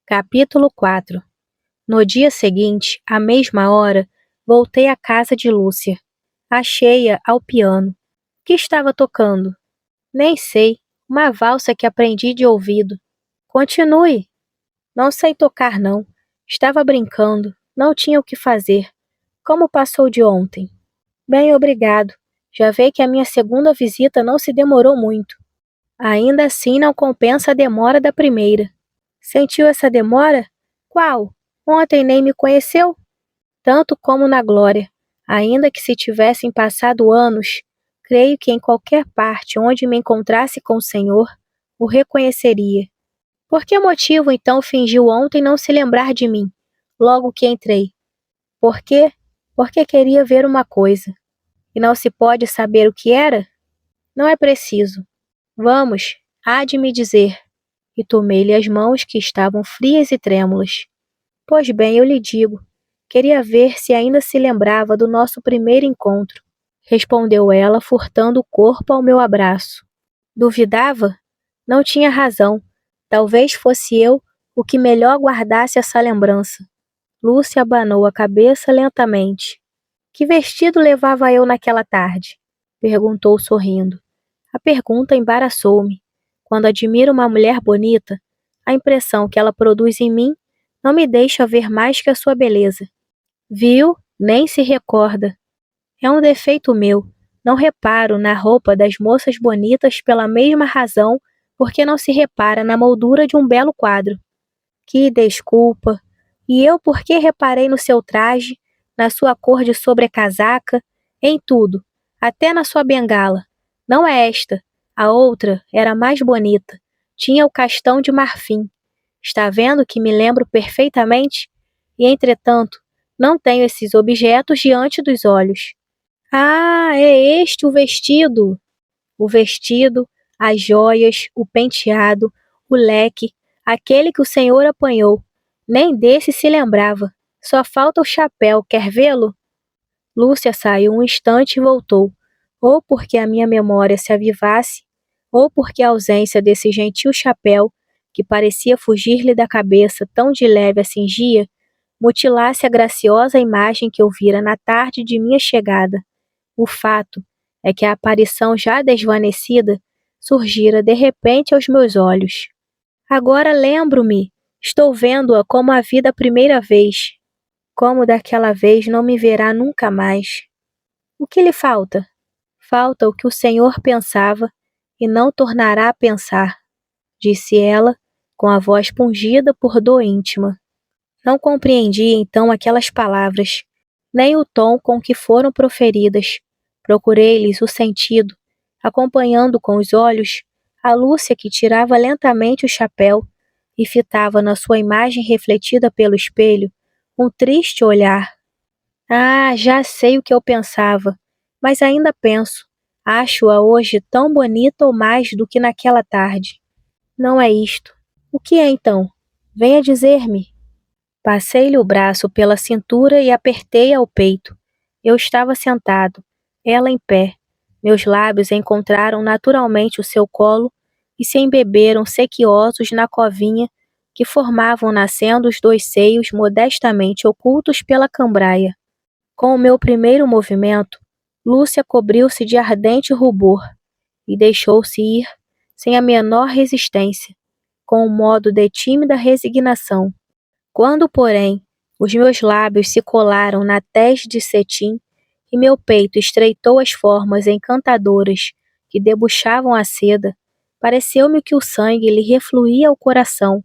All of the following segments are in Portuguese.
Capítulo 4. No dia seguinte, à mesma hora, voltei à casa de Lúcia. Achei-a ao piano. Que estava tocando? Nem sei. Uma valsa que aprendi de ouvido. Continue. Não sei tocar, não. Estava brincando. Não tinha o que fazer. Como passou de ontem? Bem, obrigado. Já vê que a minha segunda visita não se demorou muito. Ainda assim não compensa a demora da primeira. Sentiu essa demora? Qual? Ontem nem me conheceu? Tanto como na glória. Ainda que se tivessem passado anos, creio que em qualquer parte onde me encontrasse com o Senhor, o reconheceria. Por que motivo então fingiu ontem não se lembrar de mim, logo que entrei? Por quê? Porque queria ver uma coisa. E não se pode saber o que era? Não é preciso. Vamos, há de me dizer. E tomei-lhe as mãos que estavam frias e trêmulas. Pois bem, eu lhe digo, queria ver se ainda se lembrava do nosso primeiro encontro, respondeu ela, furtando o corpo ao meu abraço. Duvidava? Não tinha razão. Talvez fosse eu o que melhor guardasse essa lembrança. Lúcia abanou a cabeça lentamente. Que vestido levava eu naquela tarde? Perguntou sorrindo. A pergunta embaraçou-me. Quando admiro uma mulher bonita, a impressão que ela produz em mim não me deixa ver mais que a sua beleza. Viu? Nem se recorda. É um defeito meu. Não reparo na roupa das moças bonitas pela mesma razão porque não se repara na moldura de um belo quadro. Que desculpa! E eu por que reparei no seu traje, na sua cor de sobrecasaca, em tudo, até na sua bengala. Não é esta. A outra era mais bonita. Tinha o castão de marfim. Está vendo que me lembro perfeitamente? E, entretanto, não tenho esses objetos diante dos olhos. Ah, é este o vestido! O vestido, as joias, o penteado, o leque, aquele que o senhor apanhou. Nem desse se lembrava. Só falta o chapéu, quer vê-lo? Lúcia saiu um instante e voltou, ou porque a minha memória se avivasse, ou porque a ausência desse gentil chapéu, que parecia fugir-lhe da cabeça tão de leve a cingia, mutilasse a graciosa imagem que eu vira na tarde de minha chegada. O fato é que a aparição já desvanecida surgira de repente aos meus olhos. Agora lembro-me, estou vendo-a como a vi da primeira vez. Como daquela vez não me verá nunca mais. O que lhe falta? Falta o que o Senhor pensava e não tornará a pensar, disse ela, com a voz pungida por dor íntima. Não compreendi então aquelas palavras, nem o tom com que foram proferidas. Procurei-lhes o sentido, acompanhando com os olhos a Lúcia que tirava lentamente o chapéu e fitava na sua imagem refletida pelo espelho um triste olhar. Ah, já sei o que eu pensava, mas ainda penso. Acho-a hoje tão bonita ou mais do que naquela tarde. Não é isto. O que é então? Venha dizer-me. Passei-lhe o braço pela cintura e apertei-a ao peito. Eu estava sentado, ela em pé. Meus lábios encontraram naturalmente o seu colo e se embeberam sequiosos na covinha que formavam nascendo os dois seios modestamente ocultos pela cambraia. Com o meu primeiro movimento, Lúcia cobriu-se de ardente rubor e deixou-se ir, sem a menor resistência, com um modo de tímida resignação. Quando, porém, os meus lábios se colaram na tez de cetim e meu peito estreitou as formas encantadoras que debuxavam a seda, pareceu-me que o sangue lhe refluía ao coração.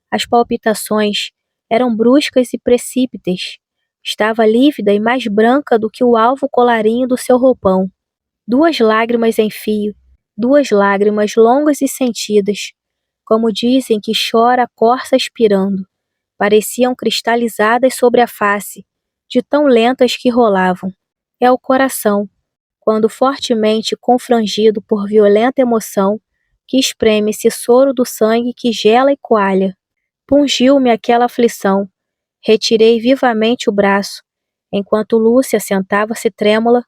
As palpitações eram bruscas e precípites. Estava lívida e mais branca do que o alvo colarinho do seu roupão. 2 lágrimas em fio, 2 lágrimas longas e sentidas, como dizem que chora a corça expirando, pareciam cristalizadas sobre a face, de tão lentas que rolavam. É o coração, quando fortemente confrangido por violenta emoção, que espreme esse soro do sangue que gela e coalha. Pungiu-me aquela aflição. Retirei vivamente o braço. Enquanto Lúcia sentava-se trêmula,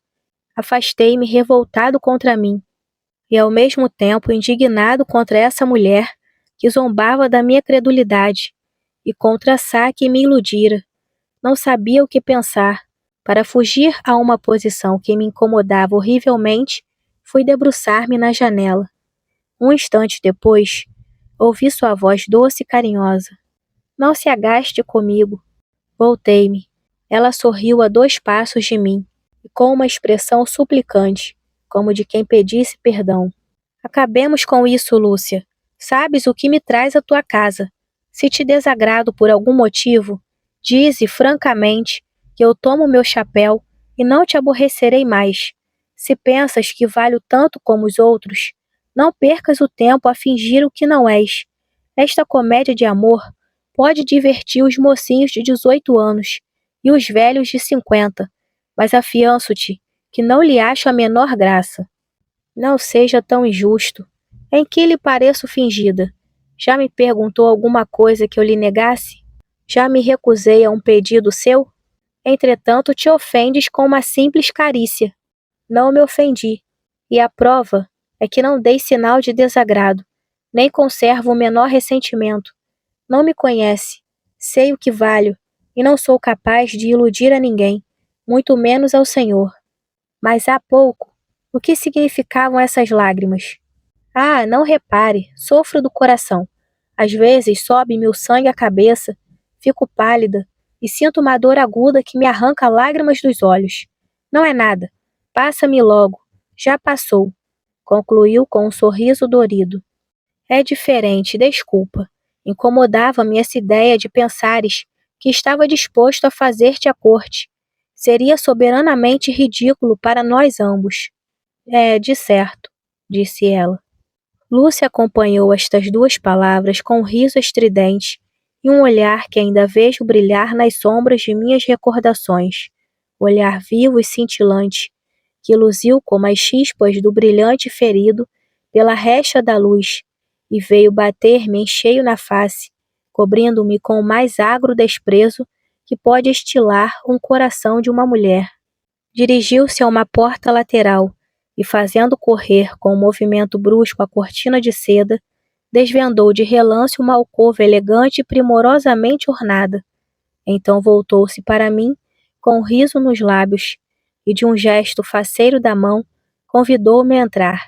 afastei-me revoltado contra mim, e ao mesmo tempo indignado contra essa mulher que zombava da minha credulidade. e contra-saque me iludira. Não sabia o que pensar. Para fugir a uma posição que me incomodava horrivelmente, fui debruçar-me na janela. Um instante depois, ouvi sua voz doce e carinhosa. Não se agaste comigo. Voltei-me. Ela sorriu a 2 passos de mim, e com uma expressão suplicante, como de quem pedisse perdão. Acabemos com isso, Lúcia. Sabes o que me traz à tua casa. Se te desagrado por algum motivo, dize francamente que eu tomo meu chapéu e não te aborrecerei mais. Se pensas que valho tanto como os outros, não percas o tempo a fingir o que não és. Esta comédia de amor pode divertir os mocinhos de 18 anos e os velhos de 50, mas afianço-te que não lhe acho a menor graça. Não seja tão injusto. Em que lhe pareço fingida? Já me perguntou alguma coisa que eu lhe negasse? Já me recusei a um pedido seu? Entretanto, te ofendes com uma simples carícia. Não me ofendi. E a prova é que não dei sinal de desagrado, nem conservo o menor ressentimento. Não me conhece. Sei o que valho, e não sou capaz de iludir a ninguém, muito menos ao Senhor. Mas há pouco, o que significavam essas lágrimas? Ah, não repare, sofro do coração. Às vezes sobe-me o sangue à cabeça, fico pálida e sinto uma dor aguda que me arranca lágrimas dos olhos. Não é nada. Passa-me logo. Já passou. Concluiu com um sorriso dorido. É diferente, desculpa. Incomodava-me essa ideia de pensares que estava disposto a fazer-te a corte. Seria soberanamente ridículo para nós ambos. É, de certo, disse ela. Lúcia acompanhou estas 2 palavras com um riso estridente e um olhar que ainda vejo brilhar nas sombras de minhas recordações. Olhar vivo e cintilante, que luziu como as chispas do brilhante ferido pela recha da luz, e veio bater-me em cheio na face, cobrindo-me com o mais agro desprezo que pode estilar um coração de uma mulher. Dirigiu-se a uma porta lateral, e fazendo correr com um movimento brusco a cortina de seda, desvendou de relance uma alcova elegante e primorosamente ornada. Então voltou-se para mim, com um riso nos lábios, e de um gesto faceiro da mão, convidou-me a entrar.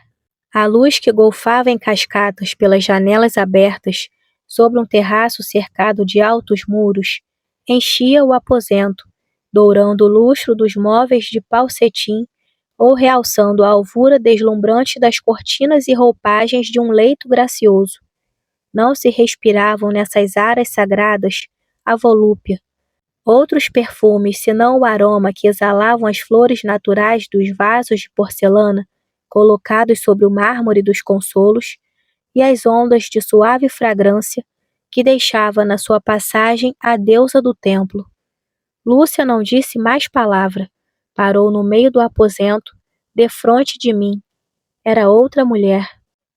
A luz que golfava em cascatas pelas janelas abertas, sobre um terraço cercado de altos muros, enchia o aposento, dourando o lustro dos móveis de pau cetim ou realçando a alvura deslumbrante das cortinas e roupagens de um leito gracioso. Não se respiravam nessas aras sagradas a volúpia, outros perfumes senão o aroma que exalavam as flores naturais dos vasos de porcelana colocados sobre o mármore dos consolos e as ondas de suave fragrância que deixava na sua passagem a deusa do templo. Lúcia não disse mais palavra. Parou no meio do aposento, defronte de mim. Era outra mulher.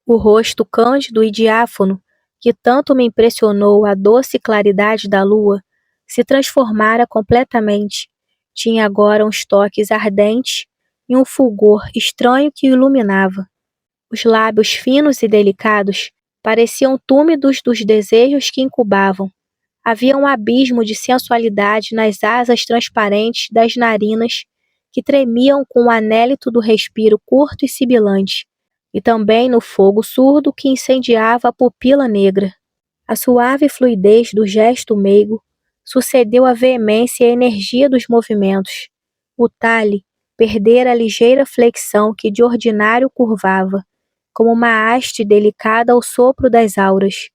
O rosto cândido e diáfano, que tanto me impressionou a doce claridade da lua, se transformara completamente. Tinha agora uns toques ardentes e um fulgor estranho que o iluminava. Os lábios finos e delicados pareciam túmidos dos desejos que incubavam. Havia um abismo de sensualidade nas asas transparentes das narinas que tremiam com o anélito do respiro curto e sibilante, e também no fogo surdo que incendiava a pupila negra. A suave fluidez do gesto meigo sucedeu à veemência e à energia dos movimentos. O talhe perdera a ligeira flexão que de ordinário curvava, como uma haste delicada ao sopro das auras,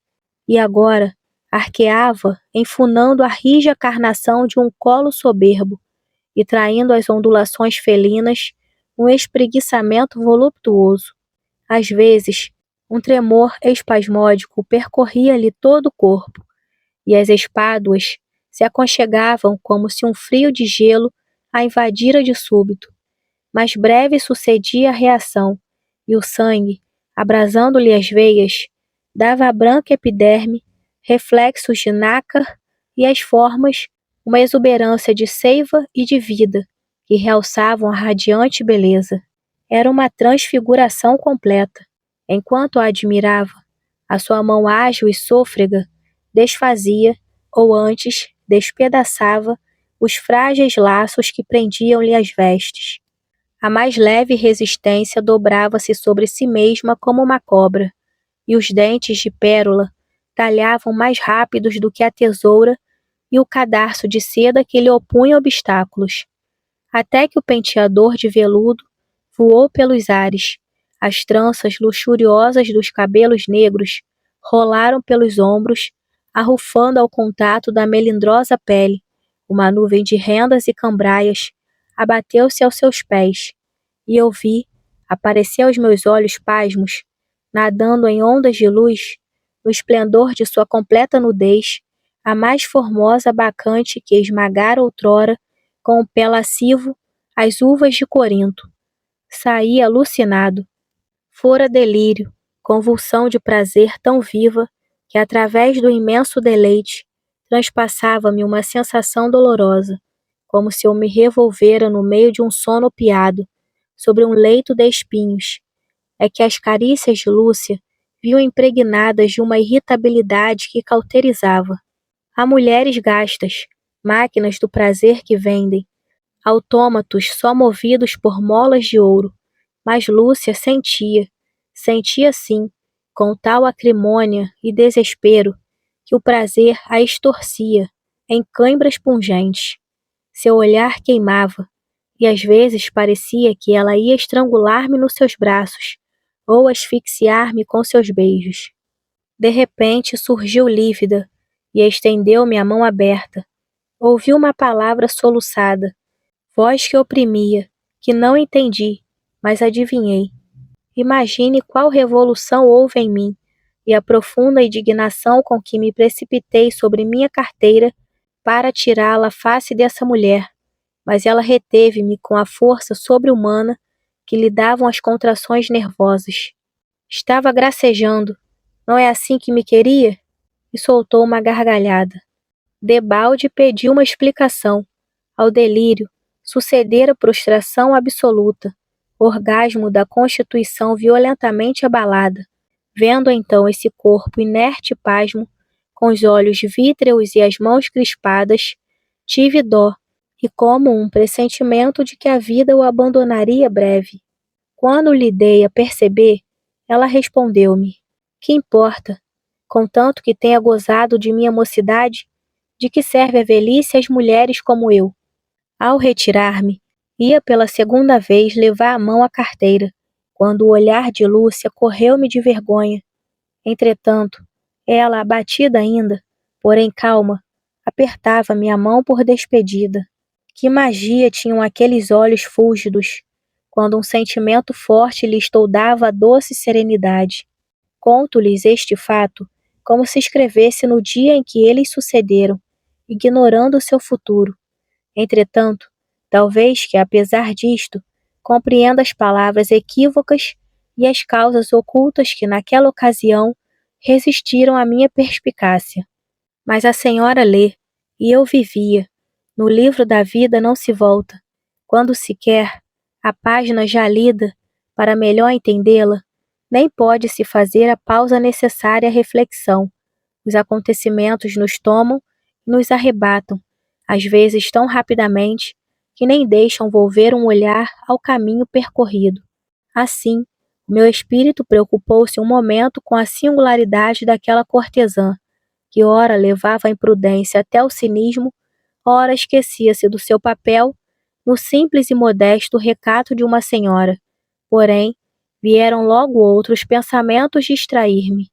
e agora arqueava, enfunando a rija carnação de um colo soberbo, e traindo as ondulações felinas, um espreguiçamento voluptuoso. Às vezes, um tremor espasmódico percorria-lhe todo o corpo, e as espáduas se aconchegavam como se um frio de gelo a invadira de súbito. Mas breve sucedia a reação, e o sangue, abrasando-lhe as veias, dava à branca epiderme reflexos de nácar e às formas uma exuberância de seiva e de vida, que realçavam a radiante beleza. Era uma transfiguração completa. Enquanto a admirava, a sua mão ágil e sôfrega desfazia, ou antes, despedaçava os frágeis laços que prendiam-lhe as vestes. A mais leve resistência dobrava-se sobre si mesma como uma cobra, e os dentes de pérola talhavam mais rápidos do que a tesoura e o cadarço de seda que lhe opunha obstáculos, até que o penteador de veludo voou pelos ares. As tranças luxuriosas dos cabelos negros rolaram pelos ombros, arrufando ao contato da melindrosa pele. Uma nuvem de rendas e cambraias abateu-se aos seus pés, e eu vi, aparecer aos meus olhos pasmos, nadando em ondas de luz, no esplendor de sua completa nudez, a mais formosa bacante que esmagara outrora, com o pé lascivo, as uvas de Corinto. Saí alucinado. Fora delírio, convulsão de prazer tão viva que, através do imenso deleite, transpassava-me uma sensação dolorosa, como se eu me revolvera no meio de um sono opiado, sobre um leito de espinhos. É que as carícias de Lúcia vinham impregnadas de uma irritabilidade que cauterizava. Há mulheres gastas, máquinas do prazer que vendem, autômatos só movidos por molas de ouro, mas Lúcia sentia sim, com tal acrimônia e desespero, que o prazer a extorcia, em cãibras pungentes. Seu olhar queimava, e às vezes parecia que ela ia estrangular-me nos seus braços, ou asfixiar-me com seus beijos. De repente surgiu lívida, e estendeu-me a mão aberta. Ouvi uma palavra soluçada, voz que oprimia, que não entendi, mas adivinhei. Imagine qual revolução houve em mim, e a profunda indignação com que me precipitei sobre minha carteira para tirá-la à face dessa mulher, mas ela reteve-me com a força sobre-humana que lhe davam as contrações nervosas. Estava gracejando. Não é assim que me queria? E soltou uma gargalhada. Debalde pediu uma explicação. Ao delírio sucedera prostração absoluta, orgasmo da constituição violentamente abalada. Vendo então esse corpo inerte e pasmo, com os olhos vítreos e as mãos crispadas, tive dó, e como um pressentimento de que a vida o abandonaria breve. Quando lhe dei a perceber, ela respondeu-me: que importa? Contanto que tenha gozado de minha mocidade, de que serve a velhice às mulheres como eu? Ao retirar-me, ia pela segunda vez levar a mão à carteira, quando o olhar de Lúcia correu-me de vergonha. Entretanto, ela, abatida ainda, porém calma, apertava-me a mão por despedida. Que magia tinham aqueles olhos fúlgidos, quando um sentimento forte lhes toldava a doce serenidade. Conto-lhes este fato, como se escrevesse no dia em que eles sucederam, ignorando o seu futuro. Entretanto, talvez que, apesar disto, compreenda as palavras equívocas e as causas ocultas que naquela ocasião resistiram à minha perspicácia. Mas a senhora lê, e eu vivia. No livro da vida não se volta. Quando se quer, a página já lida, para melhor entendê-la, nem pode-se fazer a pausa necessária à reflexão. Os acontecimentos nos tomam e nos arrebatam, às vezes tão rapidamente, que nem deixam volver um olhar ao caminho percorrido. Assim, meu espírito preocupou-se um momento com a singularidade daquela cortesã, que ora levava a imprudência até o cinismo, ora esquecia-se do seu papel no simples e modesto recato de uma senhora. Porém, vieram logo outros pensamentos distrair-me.